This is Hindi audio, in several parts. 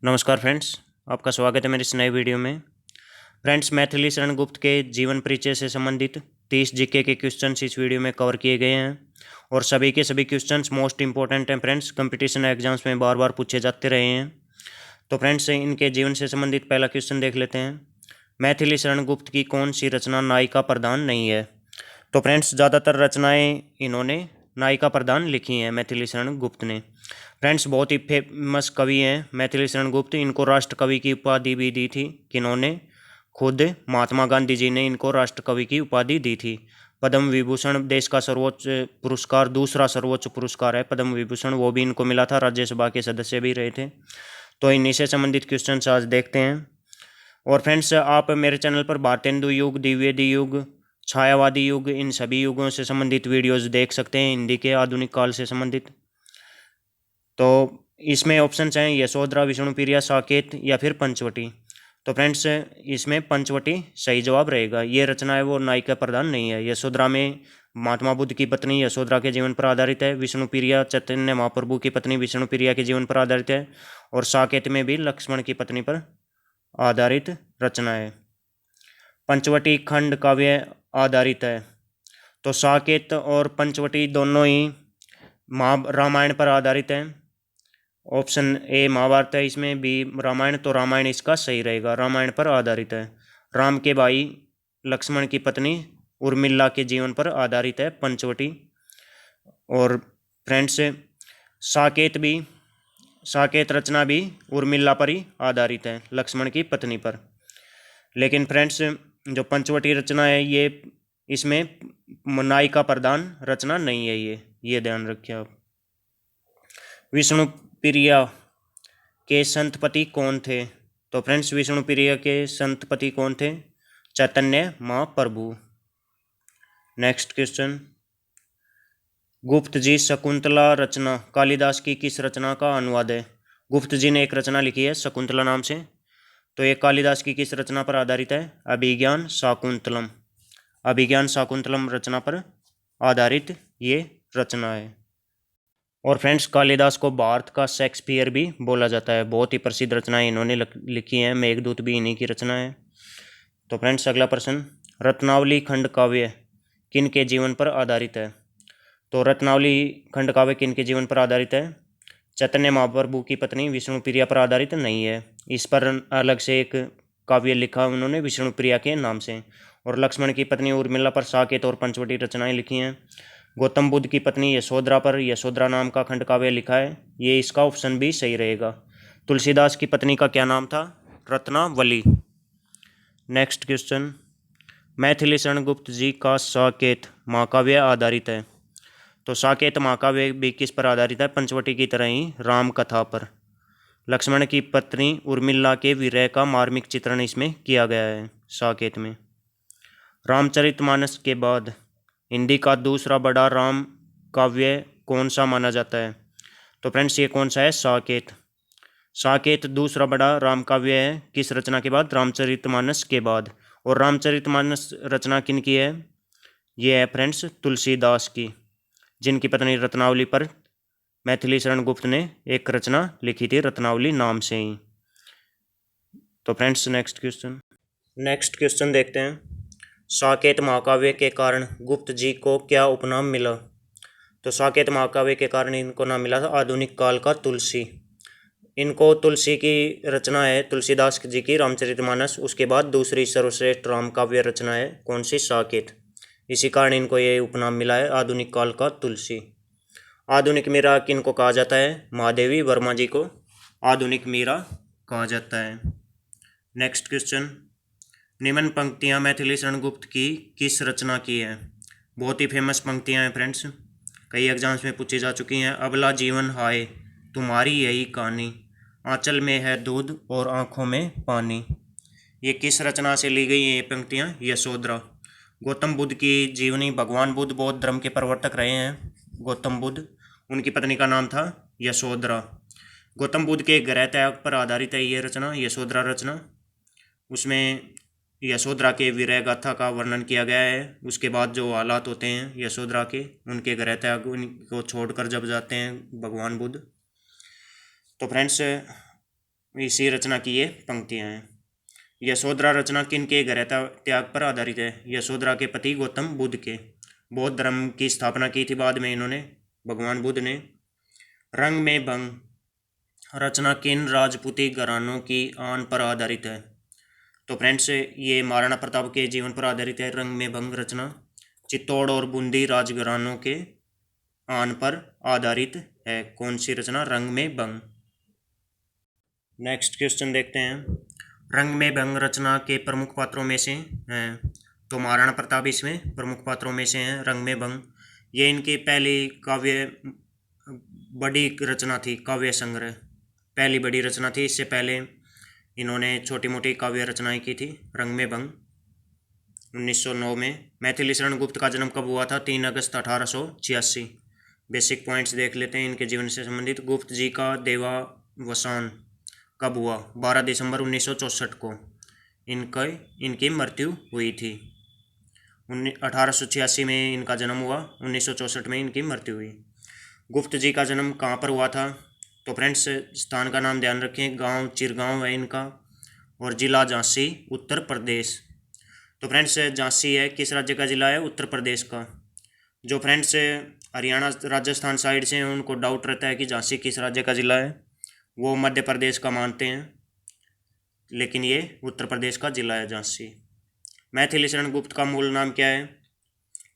नमस्कार फ्रेंड्स, आपका स्वागत है मेरी इस नए वीडियो में। फ्रेंड्स, मैथिली शरण गुप्त के जीवन परिचय से संबंधित 30 जीके के क्वेश्चंस इस वीडियो में कवर किए गए हैं और सभी के सभी क्वेश्चंस मोस्ट इंपॉर्टेंट हैं फ्रेंड्स। कंपटीशन एग्जाम्स में बार बार पूछे जाते रहे हैं। तो फ्रेंड्स, इनके जीवन से संबंधित पहला क्वेश्चन देख लेते हैं। मैथिली शरण गुप्त की कौन सी रचना नायिका प्रधान नहीं है? तो फ्रेंड्स, ज़्यादातर रचनाएं इन्होंने नायिका प्रधान लिखी हैं मैथिली शरण गुप्त ने। फ्रेंड्स, बहुत ही फेमस कवि हैं मैथिली शरण गुप्त। इनको राष्ट्र कवि की उपाधि भी दी थी किन्होंने? खुद महात्मा गांधी जी ने इनको राष्ट्र कवि की उपाधि दी थी। पद्म विभूषण देश का सर्वोच्च पुरस्कार, दूसरा सर्वोच्च पुरस्कार है पद्म विभूषण, वो भी इनको मिला था। राज्यसभा के सदस्य भी रहे थे। तो इन्हीं से संबंधित क्वेश्चन आज देखते हैं। और फ्रेंड्स, आप मेरे चैनल पर भारतेंदु युग, द्विवेदी युग, छायावादी युग, इन सभी युगों से संबंधित वीडियोस देख सकते हैं, हिंदी के आधुनिक काल से संबंधित। तो इसमें ऑप्शंस हैं यशोधरा, विष्णुप्रिया, साकेत या फिर पंचवटी। तो फ्रेंड्स, इसमें पंचवटी सही जवाब रहेगा। ये रचना है वो नायिका प्रधान नहीं है। यशोधरा में महात्मा बुद्ध की पत्नी यशोधरा के जीवन पर आधारित है। विष्णुप्रिया चैतन्य महाप्रभु की पत्नी विष्णुप्रिया के जीवन पर आधारित है। और साकेत में भी लक्ष्मण की पत्नी पर आधारित रचना है। पंचवटी खंड काव्य आधारित है। तो साकेत और पंचवटी दोनों ही रामायण पर आधारित है। ऑप्शन ए महाभारत है, इसमें बी रामायण। तो रामायण इसका सही रहेगा, रामायण पर आधारित है। राम के भाई लक्ष्मण की पत्नी उर्मिला के जीवन पर आधारित है पंचवटी। और फ्रेंड्स, साकेत रचना भी उर्मिला पर ही आधारित है, लक्ष्मण की पत्नी पर। लेकिन फ्रेंड्स, जो पंचवटी रचना है ये इसमें नायिका प्रधान रचना नहीं है। ये ध्यान रखिए आप। विष्णुप्रिया के संतपति कौन थे? तो फ्रेंड्स, विष्णुप्रिया के संतपति कौन थे? चैतन्य महाप्रभु। नेक्स्ट क्वेश्चन, गुप्त जी शकुंतला रचना कालिदास की किस रचना का अनुवाद है? गुप्त जी ने एक रचना लिखी है शकुंतला नाम से। तो ये कालिदास की किस रचना पर आधारित है? अभिज्ञान शाकुंतलम। अभिज्ञान शाकुंतलम रचना पर आधारित ये रचना है। और फ्रेंड्स, कालिदास को भारत का शेक्सपियर भी बोला जाता है। बहुत ही प्रसिद्ध रचनाएं इन्होंने लिखी हैं। मेघदूत भी इन्हीं की रचना है। तो फ्रेंड्स, अगला प्रश्न, रत्नावली खंड काव्य किन के जीवन पर आधारित है? तो रत्नावली खंड काव्य किन के जीवन पर आधारित है? चैतन्य महाप्रभु की पत्नी विष्णुप्रिया पर आधारित नहीं है। इस पर अलग से एक काव्य लिखा उन्होंने विष्णुप्रिया के नाम से। और लक्ष्मण की पत्नी उर्मिला पर साकेत और पंचवटी रचनाएं लिखी हैं। गौतम बुद्ध की पत्नी यशोधरा पर यशोधरा नाम का खंड काव्य लिखा है। ये इसका ऑप्शन भी सही रहेगा। तुलसीदास की पत्नी का क्या नाम था? रत्नावली। नेक्स्ट क्वेश्चन, मैथिली शरण गुप्त जी का साकेत महाकाव्य आधारित है। तो साकेत महाकाव्य भी किस पर आधारित है? पंचवटी की तरह ही राम कथा पर। लक्ष्मण की पत्नी उर्मिला के विरह का मार्मिक चित्रण इसमें किया गया है साकेत में। रामचरितमानस के बाद हिंदी का दूसरा बड़ा राम काव्य कौन सा माना जाता है? तो फ्रेंड्स, ये कौन सा है? साकेत। साकेत दूसरा बड़ा राम काव्य है किस रचना के बाद? रामचरितमानस के बाद। और रामचरितमानस रचना किन की है? ये है फ्रेंड्स तुलसीदास की, जिनकी पत्नी रत्नावली पर मैथिली शरण गुप्त ने एक रचना लिखी थी रत्नावली नाम से ही। तो फ्रेंड्स, नेक्स्ट क्वेश्चन देखते हैं। साकेत महाकाव्य के कारण गुप्त जी को क्या उपनाम मिला? तो साकेत महाकाव्य के कारण इनको नाम मिला था आधुनिक काल का तुलसी। इनको तुलसी की रचना है तुलसीदास जी की रामचरितमानस, उसके बाद दूसरी सर्वश्रेष्ठ राम काव्य रचना है कौन सी? साकेत। इसी कारण इनको ये उपनाम मिला है आधुनिक काल का तुलसी। आधुनिक मीरा किनको कहा जाता है? महादेवी वर्मा जी को आधुनिक मीरा कहा जाता है। नेक्स्ट क्वेश्चन, निम्न पंक्तियां मैथिली शरण गुप्त की किस रचना की है? बहुत ही फेमस पंक्तियां हैं फ्रेंड्स, कई एग्जाम्स में पूछी जा चुकी हैं। अबला जीवन हाय तुम्हारी यही कहानी, आंचल में है दूध और आंखों में पानी। ये किस रचना से ली गई हैं ये पंक्तियां? यशोधरा। गौतम बुद्ध की जीवनी। भगवान बुद्ध बौद्ध धर्म के प्रवर्तक रहे हैं गौतम बुद्ध। उनकी पत्नी का नाम था यशोधरा। गौतम बुद्ध के गृह त्याग पर आधारित है ये रचना, यशोधरा रचना। उसमें यशोधरा के विरह गाथा का वर्णन किया गया है। उसके बाद जो हालात होते हैं यशोधरा के, उनके गृह त्याग को छोड़कर जब जाते हैं भगवान बुद्ध। तो फ्रेंड्स, इसी रचना की ये पंक्तियाँ हैं। यशोधरा रचना किन के गहरा त्याग पर आधारित है? यशोधरा के पति गौतम बुद्ध के। बौद्ध धर्म की स्थापना की थी बाद में इन्होंने, भगवान बुद्ध ने। रंग में भंग रचना किन राजपूती घरानों की आन पर आधारित है? तो फ्रेंड्स ये महाराणा प्रताप के जीवन पर आधारित है रंग में भंग रचना। चित्तौड़ और बूंदी राजघरानों के आन पर आधारित है कौन सी रचना? रंग में भंग। नेक्स्ट क्वेश्चन देखते हैं। रंग में भंग रचना के प्रमुख पात्रों में से हैं, तो महाराणा प्रताप इसमें प्रमुख पात्रों में से हैं। रंग में भंग ये इनकी पहली काव्य बड़ी रचना थी, काव्य संग्रह पहली बड़ी रचना थी। इससे पहले इन्होंने छोटी मोटी काव्य रचनाएं की थी। रंग में भंग 1909 में। मैथिली शरण गुप्त का जन्म कब हुआ था? 3 अगस्त 1886। बेसिक पॉइंट्स देख लेते हैं इनके जीवन से संबंधित। गुप्त जी का देवावसान कब हुआ? 12 दिसंबर 1964 को इनकी मृत्यु हुई थी। 1886 में इनका जन्म हुआ, 1964 में इनकी मृत्यु हुई। गुप्त जी का जन्म कहाँ पर हुआ था? तो फ्रेंड्स स्थान का नाम ध्यान रखें, गांव चिरगांव है इनका, और जिला झांसी उत्तर प्रदेश। तो फ्रेंड्स झांसी है किस राज्य का जिला है? उत्तर प्रदेश का। जो फ्रेंड्स हरियाणा राजस्थान साइड से हैं उनको डाउट रहता है कि झांसी किस राज्य का जिला है, वो मध्य प्रदेश का मानते हैं, लेकिन ये उत्तर प्रदेश का जिला है झांसी। मैथिली शरण गुप्त का मूल नाम क्या है?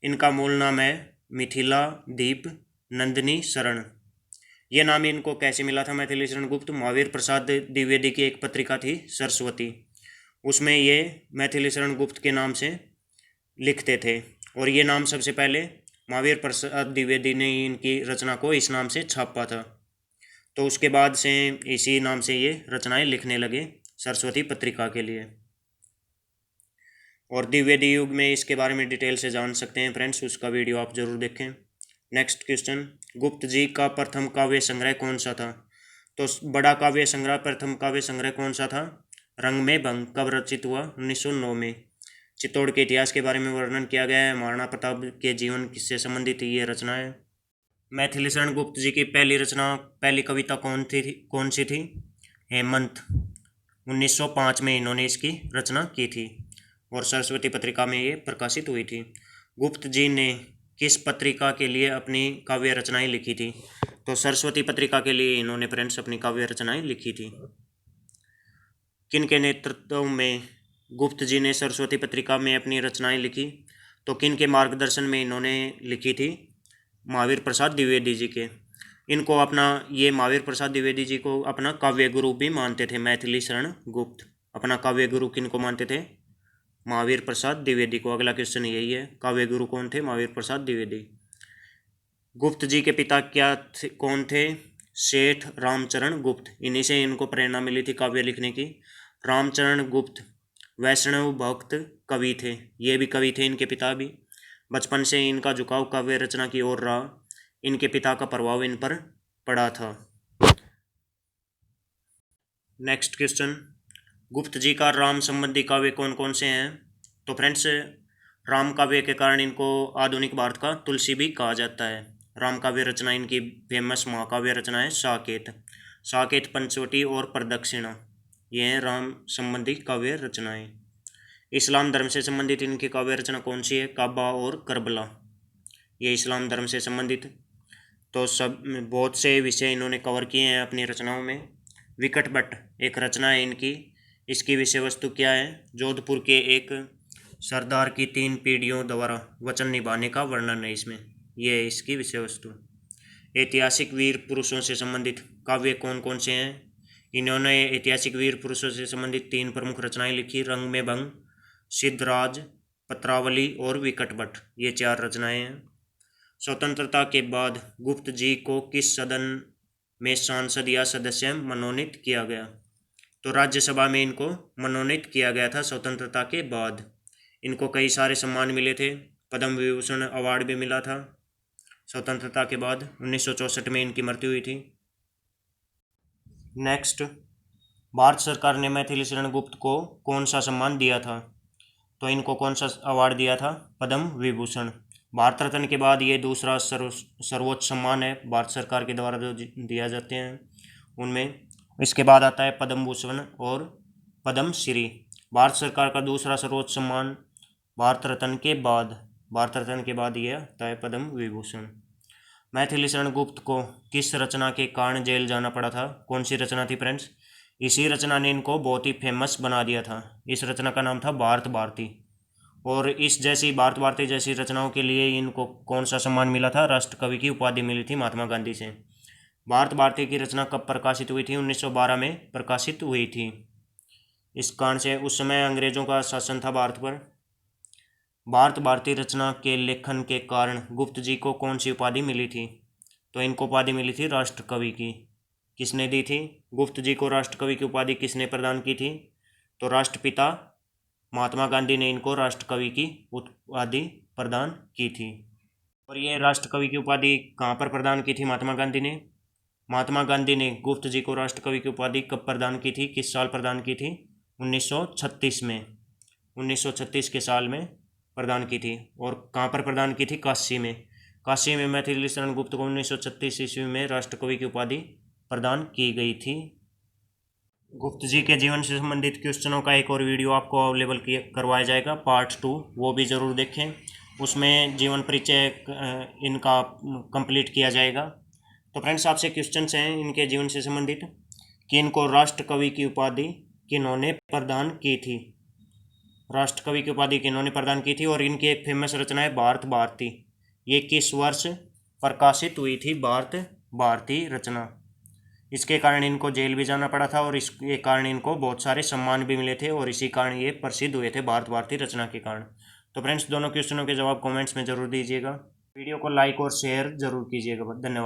इनका मूल नाम है मिथिला दीप नंदिनी शरण। ये नाम इनको कैसे मिला था मैथिली शरण गुप्त? महावीर प्रसाद द्विवेदी की एक पत्रिका थी सरस्वती, उसमें ये मैथिली शरण गुप्त के नाम से लिखते थे, और ये नाम सबसे पहले महावीर प्रसाद द्विवेदी ने इनकी रचना को इस नाम से छापा था। तो उसके बाद से इसी नाम से ये रचनाएं लिखने लगे सरस्वती पत्रिका के लिए। और द्विवेदी युग में इसके बारे में डिटेल से जान सकते हैं फ्रेंड्स, उसका वीडियो आप जरूर देखें। नेक्स्ट क्वेश्चन, गुप्त जी का प्रथम काव्य संग्रह कौन सा था? तो बड़ा काव्य संग्रह, प्रथम काव्य संग्रह कौन सा था? रंग में भंग। कब रचित हुआ? 1909 में। चित्तौड़ के इतिहास के बारे में वर्णन किया गया है। महाराणा प्रताप के जीवन किससे संबंधित ये रचना है। मैथिली शरण गुप्त जी की पहली रचना, पहली कविता कौन सी थी? हेमंत। 1905 में इन्होंने इसकी रचना की थी और सरस्वती पत्रिका में ये प्रकाशित हुई थी। गुप्त जी ने किस पत्रिका के लिए अपनी काव्य रचनाएं लिखी थी? तो सरस्वती पत्रिका के लिए इन्होंने फ्रेंड्स अपनी काव्य रचनाएं लिखी थी। किन के नेतृत्व में गुप्त जी ने सरस्वती पत्रिका में अपनी रचनाएं लिखी? तो किन के मार्गदर्शन में इन्होंने लिखी थी? महावीर प्रसाद द्विवेदी जी के। इनको अपना, ये महावीर प्रसाद द्विवेदी जी को अपना काव्य गुरु भी मानते थे मैथिली शरण गुप्त। अपना काव्य गुरु किन को मानते थे? महावीर प्रसाद द्विवेदी को। अगला क्वेश्चन यही है, काव्य गुरु कौन थे? महावीर प्रसाद द्विवेदी। गुप्त जी के पिता कौन थे? सेठ रामचरण गुप्त। इन्हीं से इनको प्रेरणा मिली थी काव्य लिखने की। रामचरण गुप्त वैष्णव भक्त कवि थे, ये भी कवि थे इनके पिता भी। बचपन से इनका झुकाव काव्य रचना की ओर रहा, इनके पिता का प्रभाव इन पर पड़ा था। नेक्स्ट क्वेश्चन, गुप्त जी का राम संबंधी काव्य कौन कौन से हैं? तो फ्रेंड्स राम काव्य के कारण इनको आधुनिक भारत का तुलसी भी कहा जाता है। राम काव्य रचना इनकी फेमस महाकाव्य रचना है साकेत। साकेत, पंचवटी और प्रदक्षिणा, ये हैं राम संबंधी काव्य रचनाएं। इस्लाम धर्म से संबंधित इनकी काव्य रचना कौन सी है? काबा और करबला, ये इस्लाम धर्म से संबंधित। तो सब बहुत से विषय इन्होंने कवर किए हैं अपनी रचनाओं में। विकट भट्ट एक रचना है इनकी, इसकी विषय वस्तु क्या है? जोधपुर के एक सरदार की 3 पीढ़ियों द्वारा वचन निभाने का वर्णन है इसमें, ये है इसकी विषय वस्तु। ऐतिहासिक वीर पुरुषों से संबंधित काव्य कौन कौन से हैं? इन्होंने ऐतिहासिक वीर पुरुषों से संबंधित 3 प्रमुख रचनाएं लिखी, रंग में भंग, सिद्धराज, पत्रावली और विकट भट्ट, ये 4 रचनाएं हैं। स्वतंत्रता के बाद गुप्त जी को किस सदन में सांसद या सदस्य मनोनीत किया गया? तो राज्यसभा में इनको मनोनीत किया गया था स्वतंत्रता के बाद। इनको कई सारे सम्मान मिले थे, पद्म विभूषण अवार्ड भी मिला था स्वतंत्रता के बाद। 1964 में इनकी मृत्यु हुई थी। नेक्स्ट, भारत सरकार ने मैथिली शरण गुप्त को कौन सा सम्मान दिया था? तो इनको कौन सा अवार्ड दिया था? पद्म विभूषण। भारत रत्न के बाद ये दूसरा सर्वोच्च सम्मान है भारत सरकार के द्वारा जो दिया जाते हैं उनमें। इसके बाद आता है पद्म भूषण और पद्म श्री। भारत सरकार का दूसरा सर्वोच्च सम्मान भारत रत्न के बाद यह आता है पद्म विभूषण। मैथिली शरण गुप्त को किस रचना के कारण जेल जाना पड़ा था? कौन सी रचना थी फ्रेंड्स? इसी रचना ने इनको बहुत ही फेमस बना दिया था। इस रचना का नाम था भारत भारती। और इस जैसी भारत भारती जैसी रचनाओं के लिए इनको कौन सा सम्मान मिला था? राष्ट्र कवि की उपाधि मिली थी महात्मा गांधी से। भारत भारती की रचना कब प्रकाशित हुई थी? 1912 में प्रकाशित हुई थी। इस कारण से उस समय अंग्रेजों का शासन था भारत पर। भारत भारती रचना के लेखन के कारण गुप्त जी को कौन सी उपाधि मिली थी? तो इनको उपाधि मिली थी राष्ट्र कवि की। किसने दी थी? गुप्त जी को राष्ट्र कवि की उपाधि किसने प्रदान की थी? तो राष्ट्रपिता महात्मा गांधी ने इनको राष्ट्र कवि की उपाधि प्रदान की थी। और ये राष्ट्र कवि की उपाधि कहाँ पर प्रदान की थी महात्मा गांधी ने? महात्मा गांधी ने गुप्त जी को राष्ट्र कवि की उपाधि कब प्रदान की थी? किस साल प्रदान की थी? 1936 में। 1936 के साल में प्रदान की थी। और कहाँ पर प्रदान की थी? काशी में। काशी में मैथिली शरण गुप्त को 1936 ईस्वी में राष्ट्र कवि की उपाधि प्रदान की गई थी। गुप्त जी के जीवन से संबंधित क्वेश्चनों का एक और वीडियो आपको अवेलेबल करवाया जाएगा, पार्ट 2, वो भी ज़रूर देखें। उसमें जीवन परिचय इनका कंप्लीट किया जाएगा। तो फ्रेंड्स, आपसे क्वेश्चंस हैं इनके जीवन से संबंधित कि इनको राष्ट्र कवि की उपाधि किन्होंने प्रदान की थी? राष्ट्र कवि की उपाधि किन्होंने प्रदान की थी? और इनकी एक फेमस रचना है भारत भारती। ये किस वर्ष प्रकाशित हुई थी भारत भारती रचना? इसके कारण इनको जेल भी जाना पड़ा था और इसके कारण इनको बहुत सारे सम्मान भी मिले थे और इसी कारण ये प्रसिद्ध हुए थे भारत भारती रचना के कारण। तो फ्रेंड्स, दोनों क्वेश्चनों के जवाब कमेंट्स में जरूर दीजिएगा। वीडियो को लाइक और शेयर जरूर कीजिएगा। धन्यवाद।